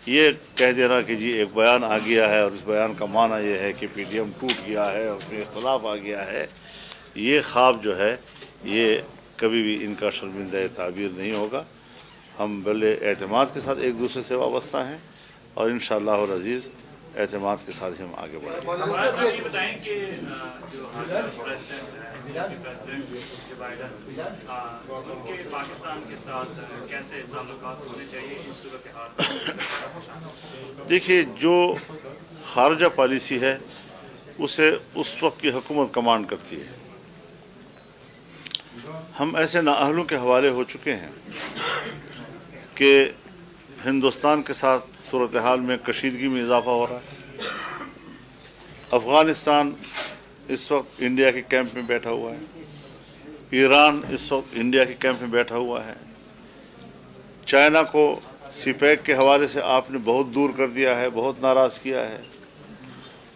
یہ کہہ دینا کہ جی ایک بیان آ گیا ہے اور اس بیان کا معنی یہ ہے کہ پی ڈی ایم ٹوٹ گیا ہے اور اس میں اختلاف آ گیا ہے، یہ خواب جو ہے یہ کبھی بھی ان کا شرمندہ تعبیر نہیں ہوگا۔ ہم بلے اعتماد کے ساتھ ایک دوسرے سے وابستہ ہیں اور انشاءاللہ العزیز اعتماد کے ساتھ ہی ہم آگے بڑھیں گے۔ مولانا صاحب یہ بتائیں کہ جو پریزیڈنٹ ہے جو بائیڈن ان کے پاکستان کے ساتھ کیسے تعلقات ہونے چاہیے اس صورتحال؟ دیکھیے، جو خارجہ پالیسی ہے اسے اس وقت کی حکومت کمانڈ کرتی ہے۔ ہم ایسے نااہلوں کے حوالے ہو چکے ہیں کہ ہندوستان کے ساتھ صورتحال میں کشیدگی میں اضافہ ہو رہا ہے۔ افغانستان اس وقت انڈیا کے کیمپ میں بیٹھا ہوا ہے، ایران اس وقت انڈیا کے کیمپ میں بیٹھا ہوا ہے، چائنا کو سی پیک کے حوالے سے آپ نے بہت دور کر دیا ہے، بہت ناراض کیا ہے،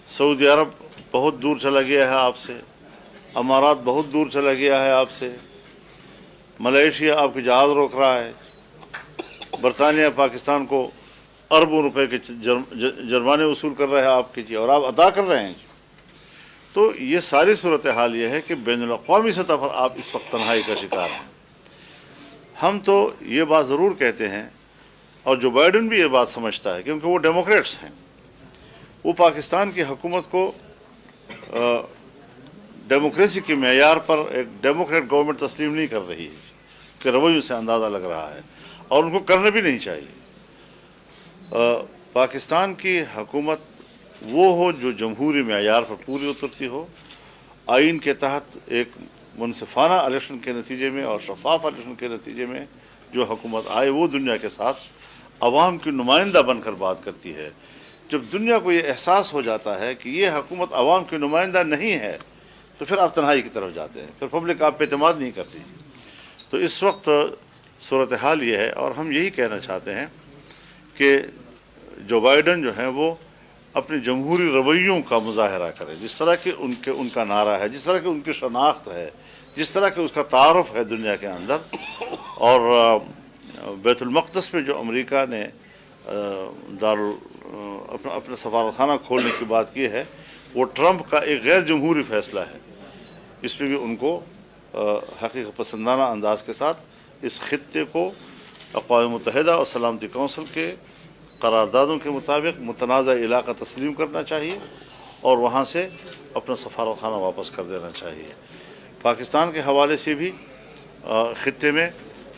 سعودی عرب بہت دور چلا گیا ہے آپ سے، امارات بہت دور چلا گیا ہے آپ سے، ملیشیا آپ کے جہاز روک رہا ہے، برطانیہ پاکستان کو اربوں روپے کے جرمانے وصول کر رہے ہیں آپ کے جی، اور آپ ادا کر رہے ہیں جی۔ تو یہ ساری صورتحال یہ ہے کہ بین الاقوامی سطح پر آپ اس وقت تنہائی کا شکار ہیں۔ ہم تو یہ بات ضرور کہتے ہیں، اور جو بائیڈن بھی یہ بات سمجھتا ہے کیونکہ وہ ڈیموکریٹس ہیں، وہ پاکستان کی حکومت کو ڈیموکریسی کے معیار پر ایک ڈیموکریٹ گورنمنٹ تسلیم نہیں کر رہی ہے کہ رویوں سے اندازہ لگ رہا ہے، اور ان کو کرنا بھی نہیں چاہیے۔ پاکستان کی حکومت وہ ہو جو جمہوری معیار پر پوری اترتی ہو، آئین کے تحت ایک منصفانہ الیکشن کے نتیجے میں اور شفاف الیکشن کے نتیجے میں جو حکومت آئے وہ دنیا کے ساتھ عوام کی نمائندہ بن کر بات کرتی ہے۔ جب دنیا کو یہ احساس ہو جاتا ہے کہ یہ حکومت عوام کی نمائندہ نہیں ہے تو پھر آپ تنہائی کی طرف جاتے ہیں، پھر پبلک آپ پہ اعتماد نہیں کرتی۔ تو اس وقت صورتحال یہ ہے، اور ہم یہی کہنا چاہتے ہیں کہ جو بائیڈن جو ہیں وہ اپنے جمہوری رویوں کا مظاہرہ کرے، جس طرح کہ ان کا نعرہ ہے، جس طرح کہ ان کی شناخت ہے، جس طرح کہ اس کا تعارف ہے دنیا کے اندر۔ اور بیت المقدس میں جو امریکہ نے اپنا سفارتخانہ کھولنے کی بات کی ہے، وہ ٹرمپ کا ایک غیر جمہوری فیصلہ ہے۔ اس میں بھی ان کو حقیقت پسندانہ انداز کے ساتھ اس خطے کو اقوام متحدہ اور سلامتی کونسل کے قراردادوں کے مطابق متنازع علاقہ تسلیم کرنا چاہیے اور وہاں سے اپنا سفارتخانہ واپس کر دینا چاہیے۔ پاکستان کے حوالے سے بھی خطے میں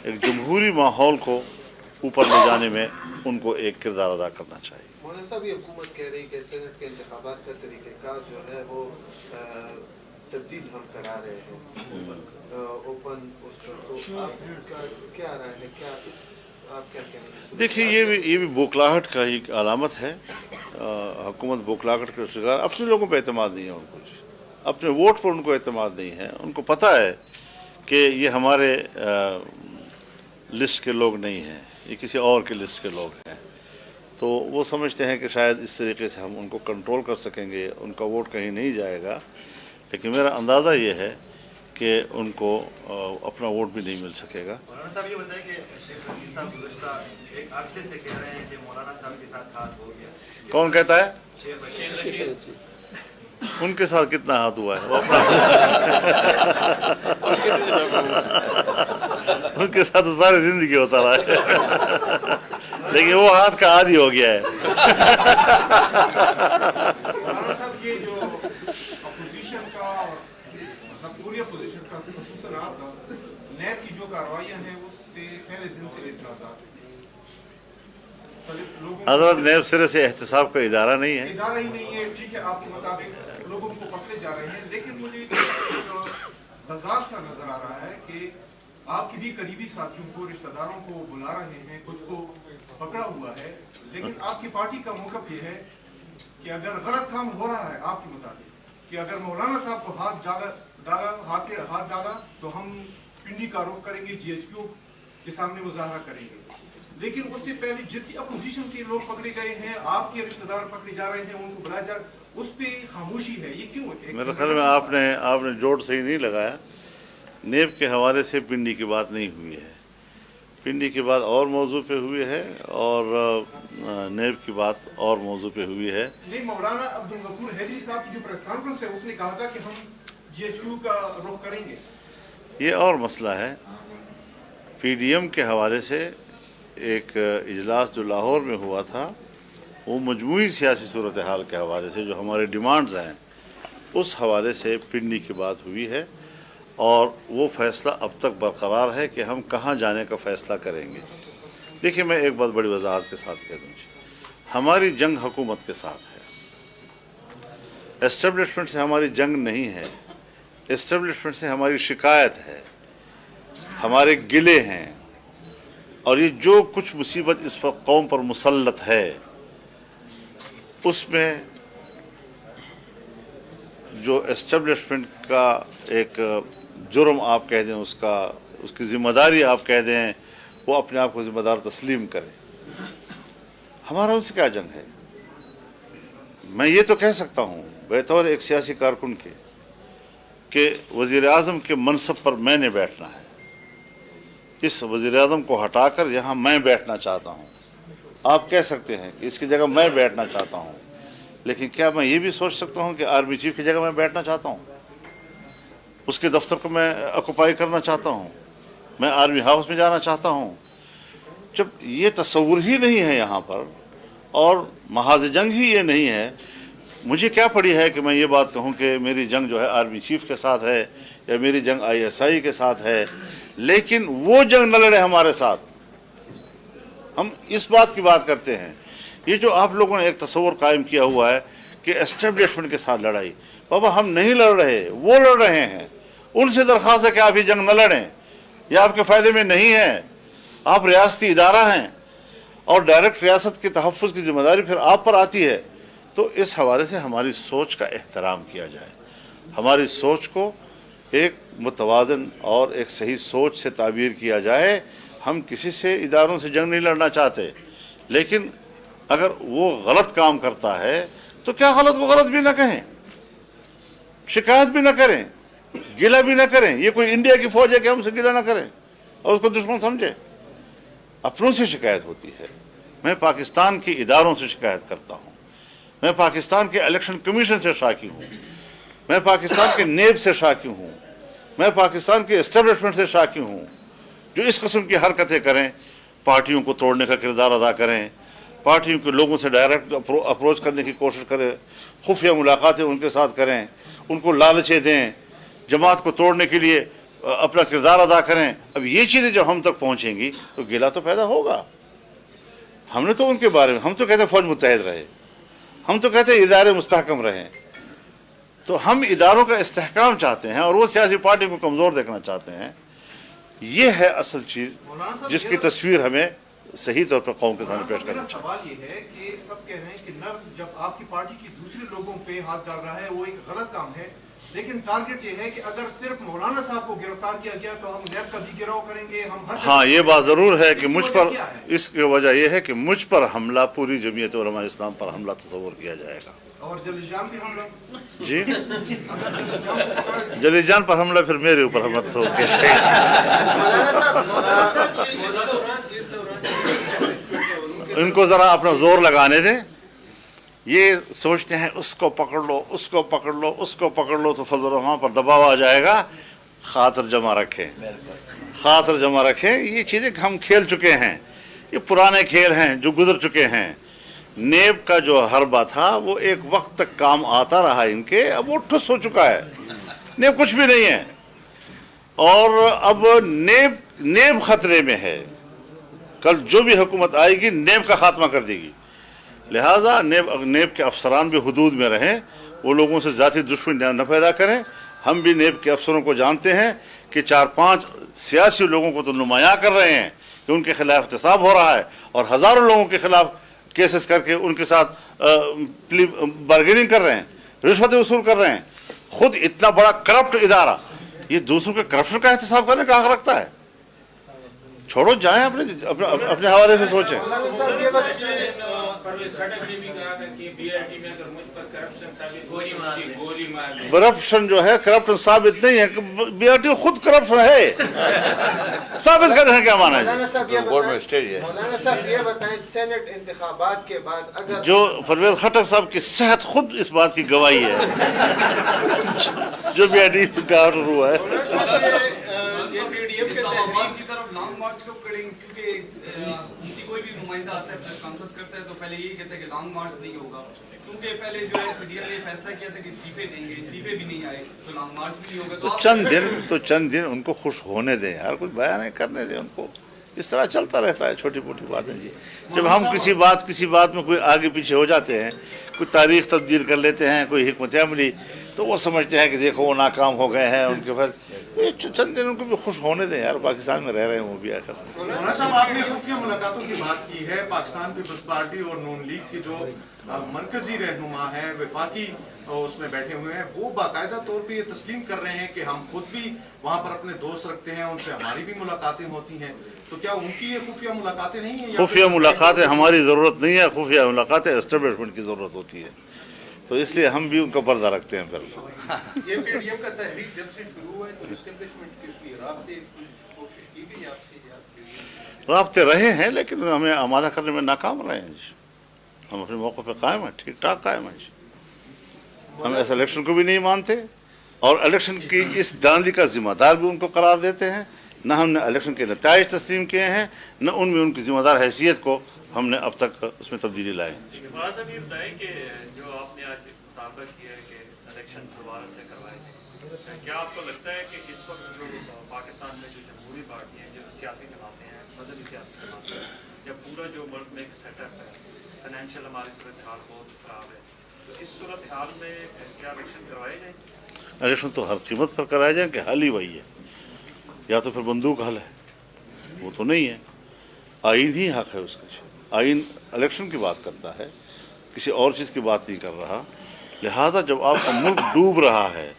ایک جمہوری ماحول کو اوپر لے جانے میں ان کو ایک کردار ادا کرنا چاہیے۔ مولانا صاحب، یہ حکومت کہہ رہی کہ سینٹ کے انتخابات کا طریقہ کار جو ہے وہ تبدیل ہم کرا رہے ہیں، اوپن پوسٹر، تو آپ کا کیا رائے ہے؟ کیا اس آپ کیا کہنا چاہتے ہیں؟ دیکھیے، یہ بھی بوکھلاہٹ کا ایک علامت ہے۔ حکومت بوکھلاہٹ کا شکار، اپنے لوگوں پہ اعتماد نہیں ہے ان کو، اپنے ووٹ پر ان کو اعتماد نہیں ہے۔ ان کو پتہ ہے کہ یہ ہمارے لسٹ کے لوگ نہیں ہیں، یہ کسی اور کے لسٹ کے لوگ ہیں، تو وہ سمجھتے ہیں کہ شاید اس طریقے سے ہم ان کو کنٹرول کر سکیں گے، ان کا ووٹ کہیں نہیں جائے گا۔ لیکن میرا اندازہ یہ ہے کہ ان کو اپنا ووٹ بھی نہیں مل سکے گا۔ مولانا صاحب یہ بتائیں کہ شیخ رشید صاحب گزشتہ ایک عرصے سے کہہ رہے ہیں کہ مولانا صاحب کے ساتھ ہاتھ ہو گیا۔ کون کہتا ہے؟ شیخ رشید۔ ان کے ساتھ کتنا ہاتھ ہوا ہے؟ وہ اپنا ان کے ساتھ ساری زندگی ہوتا رہا ہے، لیکن وہ ہاتھ کا عادی ہو گیا ہے۔ مولانا صاحب، یہ جو اپوزیشن کا مطلب پوری اپوزیشن کا خصوصاً آپ کا نیب کی جو کارروائیاں ہیں اس پہ پہلے دن سے اعتراضات ہیں۔ حضرت نیب سرے سے احتساب کا ادارہ نہیں ہے، ادارہ ہی نہیں ہے، ٹھیک ہے، آپ کے مطابق لوگوں کو پکڑے جا رہے ہیں، لیکن مجھے تضاد سا نظر آ رہا ہے کہ آپ کے بھی قریبی ساتھیوں کو، رشتہ داروں کو بلا رہے ہیں، کچھ کو پکڑا ہوا ہے، لیکن آپ کی پارٹی کا موقف یہ ہے کہ اگر غلط کام ہو رہا ہے آپ کے مطابق، کہ اگر مولانا صاحب کو ہاتھ ڈالا تو ہم پنڈی کا رخ کریں گے، جی ایچ کیو کے سامنے مظاہرہ کریں گے، لیکن اس سے پہلے جتنی اپوزیشن کے لوگ پکڑے گئے ہیں، آپ کے رشتہ دار پکڑے جا رہے ہیں، ان کو بلایا جا رہا ہے، اس پہ خاموشی ہے، یہ کیوں ہے؟ میرے خیال میں آپ نے جوڑ صحیح نہیں لگایا۔ نیب کے حوالے سے پنڈی کی بات نہیں ہوئی ہے، पिंडी की बात और मौजू पे हुई है और नेब की बात और मौजू पे हुई है। नहीं, मौलाना अब्दुल गफूर हैदरी साहब की जो प्रेस कॉन्फ्रेंस है उसने कहा था कि हम GHQ का रुख करेंगे। ये और मसला है। PDM के हवाले से एक इजलास जो लाहौर में हुआ था, वो मजमूई सियासी सूरत हाल के हवाले से जो हमारे डिमांड्स हैं उस हवाले से पिंडी की बात हुई है और वो फैसला अब तक बरकरार है कि हम कहाँ जाने का फ़ैसला करेंगे। देखिए, मैं एक बात बड़ी वजाहत के साथ कह दूँ, हमारी जंग हुकूमत के साथ है, एस्टेब्लिशमेंट से हमारी जंग नहीं है। एस्टेब्लिशमेंट से हमारी शिकायत है, हमारे गिले हैं, और ये जो कुछ मुसीबत इस वक्त कौम पर मुसल्लत है उसमें जो एस्टेब्लिशमेंट का एक जुर्म आप कह दें, उसकी ज़िम्मेदारी आप कह दें, वो अपने आप को ज़िम्मेदार तस्लीम करे। हमारा उनसे क्या जंग है? मैं ये तो कह सकता हूँ बतौर एक सियासी कारकुन के कि वज़ीर आज़म के मनसब पर मैंने बैठना है, इस वज़ीर आज़म को हटाकर यहाँ मैं बैठना चाहता हूँ। आप कह सकते हैं कि इसकी जगह मैं बैठना चाहता हूँ, लेकिन क्या मैं ये भी सोच सकता हूँ कि आर्मी चीफ की जगह मैं बैठना चाहता हूँ, उसके दफ्तर को मैं ऑक्युपाई करना चाहता हूँ, मैं आर्मी हाउस में जाना चाहता हूँ? जब ये तस्वुर ही नहीं है यहाँ पर और महाज जंग ही ये नहीं है, मुझे क्या पड़ी है कि मैं ये बात कहूँ कि मेरी जंग जो है आर्मी चीफ के साथ है या मेरी जंग ISI के साथ है, लेकिन वो जंग न लड़े हमारे साथ। हम इस बात की बात करते हैं। ये जो आप लोगों ने एक तस्वुर कायम किया हुआ है कि एस्टेब्लिशमेंट के साथ लड़ाई, बाबा हम नहीं लड़ रहे, वो लड़ रहे हैं। उनसे दरख्वास्त है कि आप ये जंग न लड़ें, यह आपके फ़ायदे में नहीं है। आप रियासती इदारा हैं और डायरेक्ट रियासत के तहफ़्फ़ुज़ की ज़िम्मेदारी फिर आप पर आती है। तो इस हवाले से हमारी सोच का एहतराम किया जाए, हमारी सोच को एक मुतवाज़न और एक सही सोच से ताबीर किया जाए। हम किसी से इदारों से जंग नहीं लड़ना चाहते, लेकिन अगर वो गलत काम करता है तो क्या गलत को गलत भी ना कहें, शिकायत भी ना करें, गिला भी ना करें। ये कोई इंडिया की फौज है कि हमसे गिला ना करें और उसको दुश्मन समझे। अपनों से शिकायत होती है। मैं पाकिस्तान के इदारों से शिकायत करता हूँ, मैं पाकिस्तान के इलेक्शन कमीशन से शाकी हूँ, मैं पाकिस्तान के नेब से शाकी हूँ, मैं पाकिस्तान के एस्टेब्लिशमेंट से शाकी हूँ जो इस किस्म की हरकतें करें, पार्टियों को तोड़ने का किरदार अदा करें, पार्टियों के लोगों से डायरेक्ट अप्रोच करने की कोशिश करें, खुफिया मुलाकातें उनके साथ करें, उनको लालचें दें, जमात को तोड़ने के लिए अपना किरदार अदा करें। अब ये चीज़ें जब हम तक पहुँचेंगी तो गिला तो पैदा होगा। हमने तो उनके बारे में, हम तो कहते हैं फ़ौज मुत्तहिद रहे, हम तो कहते हैं इदारे मुस्तहकम रहें। तो हम इदारों का इस्तेहकाम चाहते हैं और वो सियासी पार्टी को कमज़ोर देखना चाहते हैं। ये है असल चीज़ जिसकी तस्वीर हमें सही तौर पर कौम के सामने पेश करना चाहिए। सवाल ये है कि सब कह रहे हैं कि नब जब आपकी पार्टी की दूसरे लोगों पे हाथ डाल रहा है वो एक गलत काम है, लेकिन टारगेट ये है कि अगर सिर्फ मौलाना साहब को गिरफ्तार किया गया तो हम नेब का भी गिराव करेंगे। हम हर हाँ, ये बात ज़रूर है कि मुझ पर, इसकी वजह यह है कि मुझ पर हमला, पूरी जमीयत उलमा इस्लाम पर हमला तस्वुर किया जाएगा। और जलीजान भी हमला, जी, जलीजान पर हमला फिर मेरे ऊपर हमला तस्वुर किया जाएगा। इनको ज़रा अपना जोर लगाने दें। ये सोचते हैं उसको पकड़ लो, उसको पकड़ लो, उसको पकड़ लो तो फजल वहाँ पर दबाव आ जाएगा। खातर जमा रखें, खातर जमा रखें। ये चीज़ें हम खेल चुके हैं, ये पुराने खेल हैं जो गुजर चुके हैं। नेब का जो हरबा था वो एक वक्त तक काम आता रहा इनके, अब वो ठुस हो चुका है। नेब कुछ भी नहीं है और अब नेब खतरे में है। कल जो भी हुकूमत आएगी नेब का खात्मा कर देगी। लिहाजा नेब के अफसरान भी हुदूद में रहें, वो लोगों से ज़ाती दुश्मनी न पैदा करें। हम भी नेब के अफसरों को जानते हैं कि 4-5 सियासी लोगों को तो नुमायाँ कर रहे हैं कि उनके खिलाफ एहतसाब हो रहा है और हज़ारों लोगों के खिलाफ केसेस करके उनके साथ बार्गेनिंग कर रहे हैं, रिश्वतें वसूल कर रहे हैं। खुद इतना बड़ा करप्ट इदारा ये दूसरों के करप्शन का एहतसाब करने का हक रखता है। छोड़ो, जाएं अपने हवाले से सोचें। परवेज खटक ने भी कहा था कि बीआरटी में अगर मुझ पर करप्शन साबित गोली मार दे। करप्शन जो है करप्शन साबित नहीं है, बीआरटी खुद करप्शन है। साबित कर रहे हैं क्या माना है मौलाना साहब ये बताएं सेनेट इंतखाबात के बाद अगर जो परवेज खटक साहब की सेहत खुद इस बात की गवाही है जो बीआरटी का ऑर्डर हुआ है। ये पीडीएम के इस्लामाबाद की तरफ लॉन्ग मार्च कब करेंगे? क्योंकि उनकी कोई भी नुमाइंदा आता है प्रेस कॉन्फ्रेंस करता है तो पहले यही कहते हैं कि लॉन्ग मार्च नहीं होगा, क्योंकि पहले जो है पीडीएम ने फैसला किया था कि इस्तीफे देंगे, इस्तीफे भी नहीं आए तो लॉन्ग मार्च भी नहीं होगा। तो चंद दिन उनको खुश होने दें यार, कुछ बयान नहीं करने दें उनको। इस तरह चलता रहता है छोटी मोटी बातें जी। जब हम किसी बात में कोई आगे पीछे हो जाते हैं, कोई तारीख तब्दील कर लेते हैं, कोई हिकमत अमली, तो वो समझते हैं कि देखो वो नाकाम हो गए हैं उनके पास। ये चंद दिन उनको भी खुश होने दें यार, पाकिस्तान में रह रहे हैं वो भी आकर। मौलाना साहब, आपने खुफिया मुलाकातों की बात की है। पाकिस्तान पीपल्स पार्टी और नून लीग की जो मरकजी रहनुमा है, वफाकी उसमें बैठे हुए हैं, वो बाकायदा तौर पे ये तस्लीम कर रहे हैं कि हम खुद भी वहाँ पर अपने दोस्त रखते हैं, उनसे हमारी भी मुलाकातें होती हैं। तो क्या उनकी ये खुफिया मुलाकातें नहीं है? खुफिया मुलाकातें हमारी ज़रूरत नहीं है, खुफिया मुलाकातें एस्टेब्लिशमेंट की ज़रूरत होती है, तो इसलिए हम भी उनका पर्दा रखते हैं। फिर ये पीडीएम का तहरीक जब से शुरू हुआ है तो एस्टेब्लिशमेंट की राब्ते कोशिश की गई आपसे? राब्ते रहे हैं लेकिन हमें आमादा करने में नाकाम रहे हैं जी। हम अपने मौक़े पे कायम हैं, ठीक ठाक कायम हैं जी। हम ऐसे इलेक्शन को भी नहीं मानते और इलेक्शन की इस दांदी का जिम्मेदार भी उनको करार देते हैं। न हमने इलेक्शन के नताइज तस्लीम किए हैं, न उनमें उनकी जिम्मेदार हैसियत को हमने अब तक उसमें तब्दीली लाए हैं। मौलाना साहब ये बताएं कि जो आपने आज मुतालबा किया है कि इलेक्शन दोबारा से करवाए जाए, क्या आपको लगता है कि इस वक्त जो पाकिस्तान में जो जमहूरी पार्टी हैं, जो सियासी जमातें हैं, मजहबी सियासी जमातें हैं, या पूरा जो मुल्क में एक सेटअप है, फाइनेंशियल हमारी सूरत हाल बहुत ख़राब है, तो इस सूरत हाल में क्या इलेक्शन करवाए जाएंगे? इलेक्शन तो हर कीमत पर कराए जाए कि हल ही वही है, या तो फिर बंदूक हल है, वो तो नहीं है। आइन ही हक है उसका, आइन इलेक्शन की बात करता है, किसी और चीज़ की बात नहीं कर रहा। लिहाजा जब आपका मुल्क डूब रहा है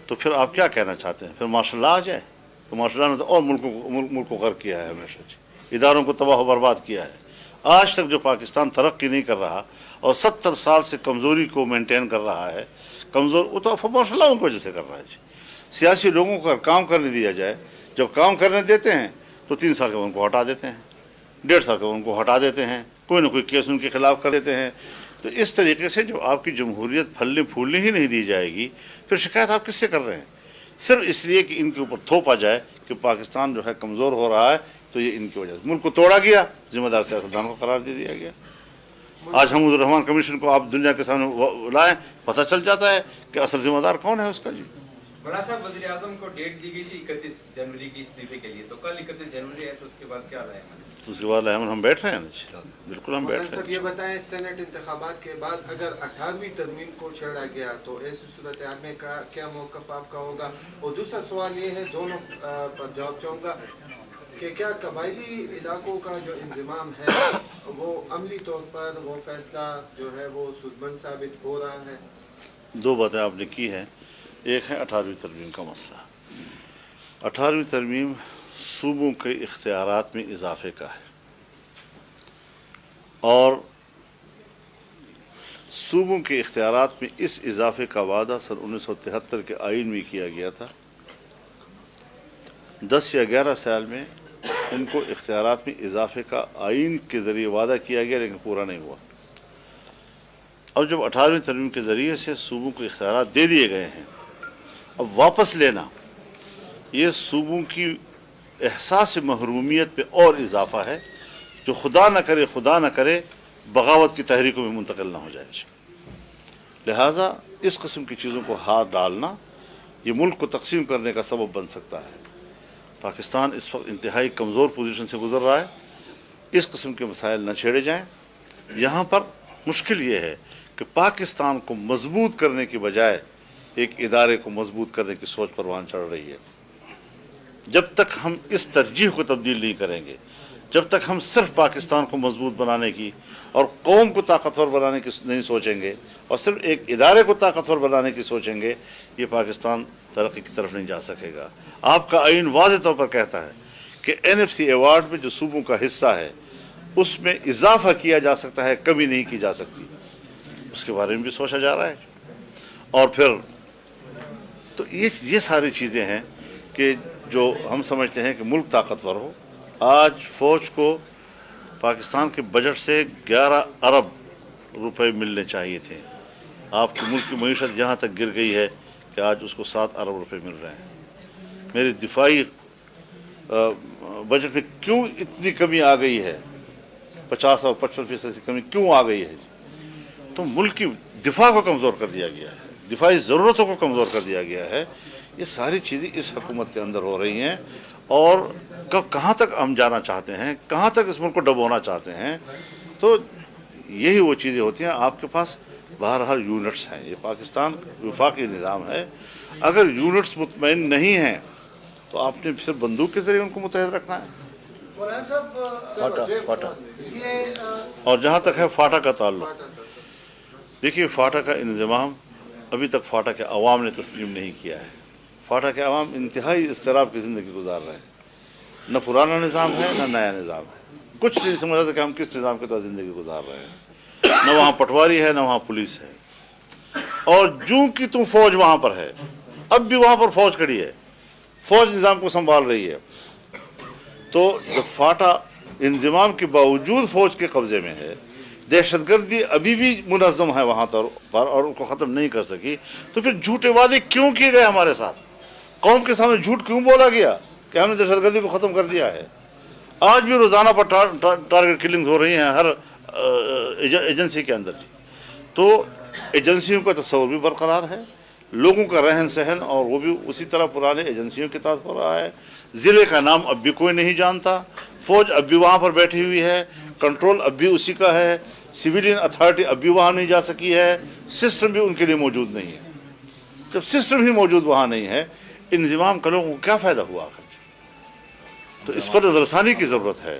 तो फिर आप क्या कहना चाहते हैं? फिर मार्शल लॉ आ जाए? तो मार्शल लॉ ने तो और मुल्क को गर्क किया है हमेशा जी, इदारों को तबाह बर्बाद किया है। आज तक जो पाकिस्तान तरक्की नहीं कर रहा और 70 साल से कमज़ोरी को मेंटेन कर रहा है, कमज़ोर वो तो मार्शल लॉ उनकी वजह से कर रहा है जी। सियासी लोगों को काम करने दिया जाए, जब काम करने देते हैं तो 3 साल के बाद उनको हटा देते हैं, 1.5 साल के बाद उनको हटा देते हैं, कोई ना कोई केस उनके खिलाफ कर देते हैं। तो इस तरीके से जब आपकी जमहूरियत फलने फूलने ही नहीं दी जाएगी, फिर शिकायत आप किससे कर रहे हैं? सिर्फ इसलिए कि इनके ऊपर थोपा जाए कि पाकिस्तान जो है कमज़ोर हो रहा है, तो ये इनकी वजह से मुल्क को तोड़ा गया, जिम्मेदार सियासतदान को करार दे दिया गया। आज हम रहमान कमीशन को आप दुनिया के सामने लाएँ, पता चल जाता है कि असल जिम्मेदार कौन है उसका जी। मौलाना साहब, वज़ीर आज़म को डेट दी गई थी 31 जनवरी की इस्तीफे के लिए, तो कल 31 जनवरी है, तो उसके बाद क्या रहा है? तो उसके बाद हम बैठ रहे हैं ना, बिल्कुल हम बैठ रहे सब हैं। ये बताएं सेनेट इंतखाबात के बाद अगर 18वीं तरमीम को छेड़ा गया तो ऐसी सूरत में क्या मौक़िफ़ आपका होगा? और दूसरा सवाल ये है, दोनों पर जवाब चाहूँगा कि क्या कबायली इलाकों का जो इंतज़ाम है वो अमली तौर पर वो फैसला जो है वो सूदमंद साबित हो रहा है? दो बातें आपने की हैं। एक है 18वीं तरमीम का मसला। 18वीं तरमीम सूबों के इख्तियारात में इजाफे का है और सूबों के इख्तियारात में इस इजाफे का वादा सन 1973 के आइन में किया गया था। 10 या 11 साल में उनको इख्तियारात में इजाफे का आइन के ज़रिए वादा किया गया, लेकिन पूरा नहीं हुआ। अब जब 18वीं तरमीम के ज़रिए से सूबों को इख्तियारात दे दिए गए हैं, अब वापस लेना ये सूबों की एहसास महरूमियत पे और इजाफा है, जो खुदा न करे बगावत की तहरीकों में मुंतकिल ना हो जाए। लिहाजा इस किस्म की चीज़ों को हाथ डालना ये मुल्क को तकसीम करने का सबब बन सकता है। पाकिस्तान इस वक्त इंतहाई कमज़ोर पोजीशन से गुज़र रहा है, इस किस्म के मसाइल न छेड़े जाएँ। यहाँ पर मुश्किल ये है कि पाकिस्तान को मजबूत करने की बजाय एक इदारे को मजबूत करने की सोच परवान चढ़ रही है। जब तक हम इस तरजीह को तब्दील नहीं करेंगे, जब तक हम सिर्फ पाकिस्तान को मजबूत बनाने की और कौम को ताकतवर बनाने की नहीं सोचेंगे और सिर्फ एक इदारे को ताकतवर बनाने की सोचेंगे, ये पाकिस्तान तरक्की की तरफ नहीं जा सकेगा। आपका आइन वाज़ेह तौर पर कहता है कि NFC अवार्ड में जो सूबों का हिस्सा है اس میں اضافہ کیا جا سکتا ہے, کمی نہیں کی جا سکتی, اس کے بارے میں بھی سوچا جا رہا ہے. اور پھر تو یہ ساری چیزیں ہیں کہ جو ہم سمجھتے ہیں کہ ملک طاقتور ہو. آج فوج کو پاکستان کے بجٹ سے 11 ارب روپے ملنے چاہیے تھے. آپ کے ملک کی معیشت یہاں تک گر گئی ہے کہ آج اس کو 7 ارب روپے مل رہے ہیں. میری دفاعی بجٹ میں کیوں اتنی کمی آ گئی ہے, 50 اور 55% کی کمی کیوں آ گئی ہے؟ تو ملک کی دفاع کو کمزور کر دیا گیا ہے, دفاعی ضرورتوں کو کمزور کر دیا گیا ہے. یہ ساری چیزیں اس حکومت کے اندر ہو رہی ہیں. اور کہاں تک ہم جانا چاہتے ہیں, کہاں تک اس ملک کو ڈبونا چاہتے ہیں. تو یہی وہ چیزیں ہوتی ہیں. آپ کے پاس بہرحال یونٹس ہیں, یہ پاکستان وفاقی نظام ہے. اگر یونٹس مطمئن نہیں ہیں تو آپ نے صرف بندوق کے ذریعے ان کو متحد رکھنا ہے. اور جہاں تک ہے فاٹا کا تعلق, دیکھیے فاٹا کا انضمام ابھی تک فاٹا کے عوام نے تسلیم نہیں کیا ہے. فاٹا کے عوام انتہائی اضطراب کی زندگی گزار رہے ہیں. نہ پرانا نظام ہے نہ نیا نظام ہے. کچھ نہیں سمجھ رہا تھا کہ ہم کس نظام کے تحت زندگی گزار رہے ہیں. نہ وہاں پٹواری ہے نہ وہاں پولیس ہے. اور جو کہ تم فوج وہاں پر ہے, اب بھی وہاں پر فوج کھڑی ہے, فوج نظام کو سنبھال رہی ہے. تو جب فاٹا انضمام کے باوجود فوج کے قبضے میں ہے, دہشت گردی ابھی بھی منظم ہے وہاں پر اور ان کو ختم نہیں کر سکی, تو پھر جھوٹے وعدے کیوں کیے گئے ہمارے ساتھ؟ قوم کے سامنے جھوٹ کیوں بولا گیا کہ ہم نے دہشت گردی کو ختم کر دیا ہے؟ آج بھی روزانہ پر ٹارگٹ کلنگ ہو رہی ہیں ہر ایجنسی کے اندر. تو ایجنسیوں کا تصور بھی برقرار ہے, لوگوں کا رہن سہن اور وہ بھی اسی طرح پرانے ایجنسیوں کے تحت ہو رہا ہے. ضلع کا نام اب بھی کوئی نہیں جانتا, فوج اب بھی وہاں پر بیٹھی ہوئی ہے, کنٹرول اب بھی اسی کا ہے, سویلین اتھارٹی اب بھی وہاں نہیں جا سکی ہے, سسٹم بھی ان کے لیے موجود نہیں ہے. جب سسٹم ہی موجود وہاں نہیں ہے, انضمام کا لوگوں کو کیا فائدہ ہوا آخر؟ تو اس پر نظر ثانی کی ضرورت ہے.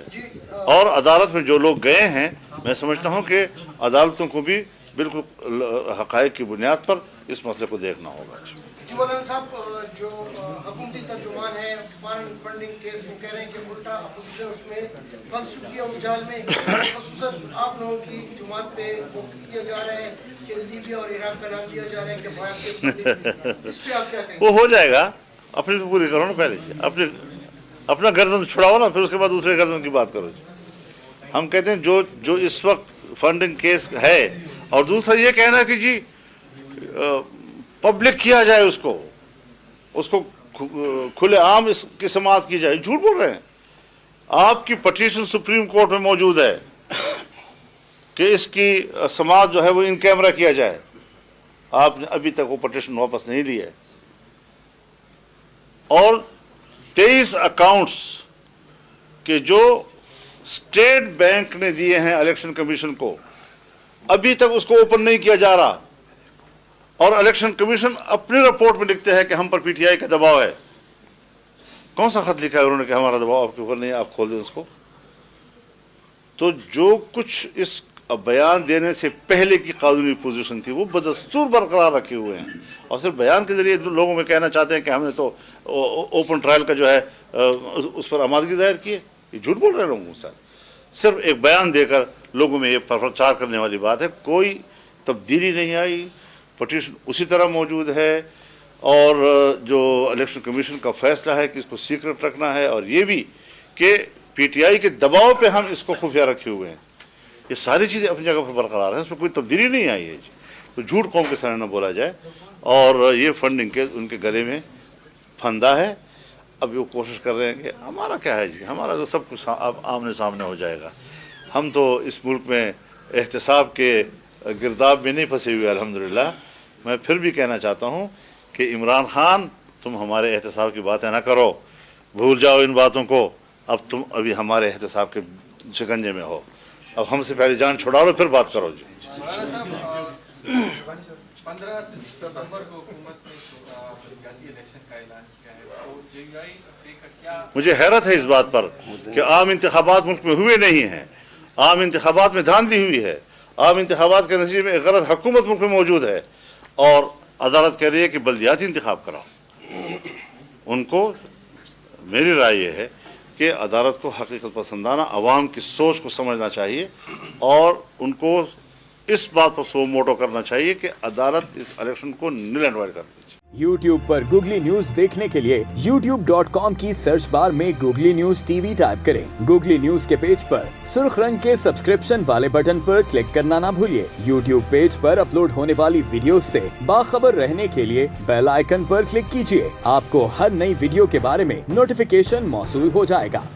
اور عدالت میں جو لوگ گئے ہیں, میں سمجھتا ہوں کہ عدالتوں کو بھی بالکل حقائق کی بنیاد پر اس مسئلے کو دیکھنا ہوگا. جی مولانا صاحب, جو حکومتی ترجمان ہے فارن فنڈنگ کیس, وہ کہہ رہے ہیں کہ الٹا اپوزیشن اس میں پھنس چکی ہے, اس جال میں. خصوصاً آپ لوگوں کی جماعت پہ کیا جا رہا ہے کہ لیبیا اور عراق کا نام لیا جا رہا ہے کہ بھائی کے, اس پہ آپ کیا کہیں گے؟ وہ ہو جائے گا, اپنی پوری کرو نا پہلے, اپنا گردن چھڑاؤ نا, پھر اس کے بعد دوسرے گردن کی بات کرو. ہم کہتے ہیں جو اس وقت فنڈنگ کیس ہے, اور دوسرا یہ کہنا کہ جی پبلک کیا جائے, اس کو کھلے عام اس کی سماعت کی جائے. جھوٹ بول رہے ہیں. آپ کی پٹیشن سپریم کورٹ میں موجود ہے کہ اس کی سماعت جو ہے وہ ان کیمرہ کیا جائے. آپ نے ابھی تک وہ پٹیشن واپس نہیں لی ہے. اور 23 اکاؤنٹس کہ جو اسٹیٹ بینک نے دیے ہیں الیکشن کمیشن کو, ابھی تک اس کو اوپن نہیں کیا جا رہا. اور الیکشن کمیشن اپنی رپورٹ میں لکھتے ہیں کہ ہم پر پی ٹی آئی کا دباؤ ہے. کون سا خط لکھا ہے انہوں نے کہ ہمارا دباؤ آپ کے اوپر نہیں ہے, آپ کھول دیں اس کو. تو جو کچھ اس بیان دینے سے پہلے کی قانونی پوزیشن تھی وہ بدستور برقرار رکھے ہوئے ہیں, اور صرف بیان کے ذریعے لوگوں میں کہنا چاہتے ہیں کہ ہم نے تو اوپن ٹرائل کا جو ہے اس پر آمادگی ظاہر کی ہے. یہ جھوٹ بول رہے ہیں لوگوں کے ساتھ. صرف ایک بیان دے کر لوگوں میں یہ پرچار کرنے والی بات ہے. کوئی تبدیلی نہیں آئی, پٹیشن اسی طرح موجود ہے. اور جو الیکشن کمیشن کا فیصلہ ہے کہ اس کو سیکرٹ رکھنا ہے, اور یہ بھی کہ پی ٹی آئی کے دباؤ پہ ہم اس کو خفیہ رکھے ہوئے ہیں, یہ ساری چیزیں اپنی جگہ پر برقرار ہیں. اس میں کوئی تبدیلی نہیں آئی ہے. تو جھوٹ قوم کے سامنے نہ بولا جائے. اور یہ فنڈنگ کے ان کے گلے میں پھندا ہے. اب وہ کوشش کر رہے ہیں کہ ہمارا کیا ہے جی, ہمارا تو سب کچھ اب آمنے سامنے ہو جائے گا. ہم تو اس ملک میں احتساب کے گرداب میں نہیں پھنسے ہوئے الحمدللہ. میں پھر بھی کہنا چاہتا ہوں کہ عمران خان, تم ہمارے احتساب کی باتیں نہ کرو, بھول جاؤ ان باتوں کو. اب تم ابھی ہمارے احتساب کے شکنجے میں ہو. اب ہم سے پہلے جان چھڑا لو, پھر بات کرو جی. 15 ستمبر کو حکومت نے الیکشن کا اعلان کیا ہے, تو JUI کا کیا؟ مجھے حیرت ہے اس بات پر کہ عام انتخابات ملک میں ہوئے نہیں ہیں. عام انتخابات میں دھاندلی ہوئی ہے. عام انتخابات کے نتیجے میں ایک غلط حکومت ملک میں موجود ہے, اور عدالت کہہ رہی ہے کہ بلدیاتی انتخاب کراؤ. ان کو, میری رائے یہ ہے कि अदालत को हकीकत पसंदाना अवाम की सोच को समझना चाहिए और उनको इस बात पर सो मोटो करना चाहिए कि अदालत इस इलेक्शन को नुल एंड वॉइड कर दीजिए। YouTube पर गूगली न्यूज देखने के लिए youtube.com की सर्च बार में गूगली न्यूज टीवी टाइप करें। गूगली न्यूज के पेज पर सुर्ख रंग के सब्सक्रिप्शन वाले बटन पर क्लिक करना ना भूलिए। YouTube पेज पर अपलोड होने वाली वीडियोस से बाखबर रहने के लिए बेल आइकन पर क्लिक कीजिए। आपको हर नई वीडियो के बारे में नोटिफिकेशन मौसूल हो जाएगा।